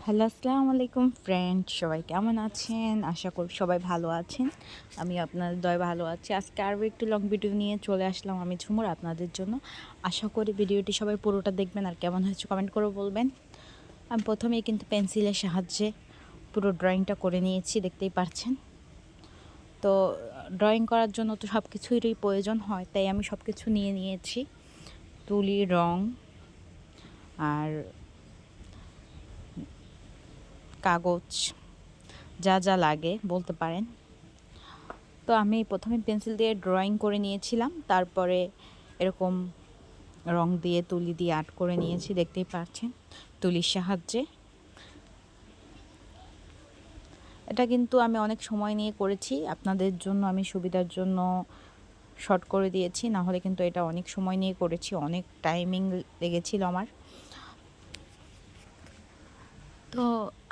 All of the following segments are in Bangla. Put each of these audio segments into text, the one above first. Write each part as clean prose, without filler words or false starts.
হ্যালো, আসসালামু আলাইকুম ফ্রেন্ড, সবাই কেমন আছেন? আশা করি সবাই ভালো আছেন। আমি আপনাদের দয় ভালো আছি। আজকে আরও একটু লং ভিডিও নিয়ে চলে আসলাম আমি ঝুমুর আপনাদের জন্য। আশা করি ভিডিওটি সবাই পুরোটা দেখবেন আর কেমন হয়েছে কমেন্ট করে বলবেন। আমি প্রথমেই কিন্তু পেন্সিলের সাহায্যে পুরো ড্রয়িংটা করে নিয়েছি, দেখতেই পারছেন। তো ড্রয়িং করার জন্য তো সব কিছুরই প্রয়োজন হয়, তাই আমি সব কিছু নিয়ে নিয়েছি। তুলি, রং আর কাগজ, যা যা লাগে বলতে পারেন। তো আমি প্রথমে পেন্সিল দিয়ে ড্রয়িং করে নিয়েছিলাম, তারপরে এরকম রং দিয়ে তুলি দিয়ে আর্ট করে নিয়েছি, দেখতেই পাচ্ছেন তুলির সাহায্যে। এটা কিন্তু আমি অনেক সময় নিয়ে করেছি, আপনাদের জন্য আমি সুবিধার জন্য শর্ট করে দিয়েছি, না হলে কিন্তু এটা অনেক সময় নিয়ে করেছি, অনেক টাইমিং লেগেছিল আমার। তো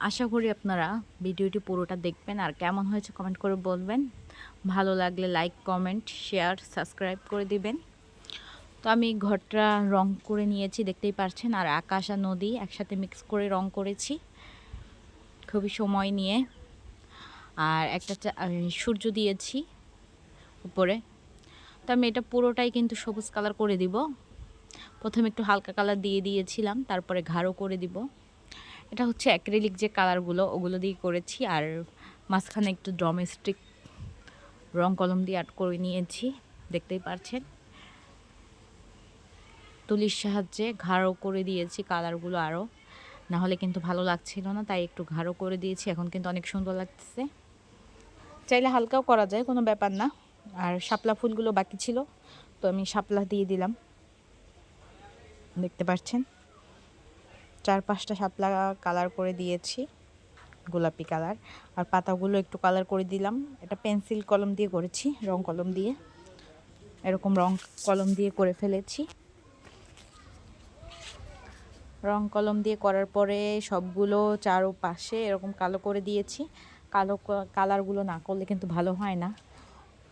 আশা করি আপনারা ভিডিওটি পুরোটা দেখবেন আর কেমন হয়েছে কমেন্ট করে বলবেন। ভালো লাগলে লাইক, কমেন্ট, শেয়ার, সাবস্ক্রাইব করে দিবেন। তো আমি ঘরটা রং করে নিয়েছি, দেখতেই পারছেন। আর আকাশ আর নদী একসাথে মিক্স করে রং করেছি খুবই সময় নিয়ে। আর একটা সূর্য দিয়েছি উপরে। তো আমি এটা পুরোটাই কিন্তু সবুজ কালার করে দিব। প্রথমে একটু হালকা কালার দিয়ে দিয়েছিলাম, তারপরে গাঢ় করে দিব। এটা হচ্ছে অ্যাক্রিলিক যে কালারগুলো, ওগুলো দিয়ে করেছি। আর মাঝখানে একটু ডোমেস্টিক রং কলম দিয়ে আর্ট করে নিয়েছি, দেখতেই পারছেন। তুলির সাহায্যে গাঢ় করে দিয়েছি কালারগুলো আরও, না হলে কিন্তু ভালো লাগছিল না, তাই একটু গাঢ় করে দিয়েছি। এখন কিন্তু অনেক সুন্দর লাগতেছে। চাইলে হালকাও করা যায়, কোনো ব্যাপার না। আর শাপলা ফুলগুলো বাকি ছিল, তো আমি শাপলা দিয়ে দিলাম, দেখতে পাচ্ছেন। 4-5টা শাপলা কালার করে দিয়েছি, গোলাপি কালার। আর পাতাগুলো একটু কালার করে দিলাম। এটা পেন্সিল কলম দিয়ে করেছি, রং কলম দিয়ে, এরকম রং কলম দিয়ে করে ফেলেছি। রং কলম দিয়ে করার পরে সবগুলো চারপাশে এরকম কালো করে দিয়েছি। কালো কালারগুলো না করলে কিন্তু ভালো হয় না,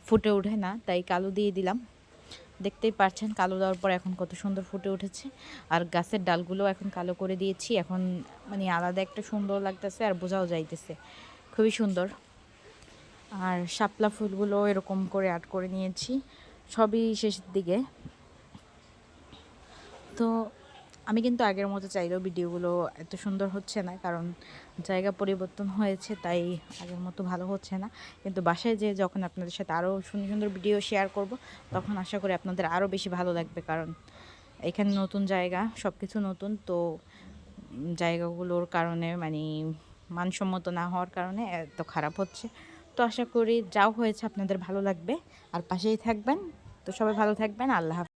ফুটে ওঠে না, তাই কালো দিয়ে দিলাম। দেখতেই পাচ্ছেন কালো দেওয়ার পর এখন কত সুন্দর ফুটে উঠেছে। আর গাছের ডালগুলো এখন কালো করে দিয়েছি, এখন মানে আলাদা একটা সুন্দর লাগতেছে আর বোঝাও যাইতেছে, খুবই সুন্দর। আর শাপলা ফুলগুলো এরকম করে আর্ট করে নিয়েছি, সবই শেষের দিকে। তো আমি কিন্তু আগের মতো চাইলেও ভিডিওগুলো এত সুন্দর হচ্ছে না, কারণ জায়গা পরিবর্তন হয়েছে, তাই আগের মতো ভালো হচ্ছে না। কিন্তু বাসায় যেয়ে যখন আপনাদের সাথে আরও সুন্দর সুন্দর ভিডিও শেয়ার করব, তখন আশা করি আপনাদের আরও বেশি ভালো লাগবে, কারণ এখানে নতুন জায়গা, সব কিছু নতুন। তো জায়গাগুলোর কারণে মানে মানসম্মত না হওয়ার কারণে এত খারাপ হচ্ছে। তো আশা করি যাও হয়েছে আপনাদের ভালো লাগবে, আর পাশেই থাকবেন। তো সবাই ভালো থাকবেন, আল্লাহ হাফেজ।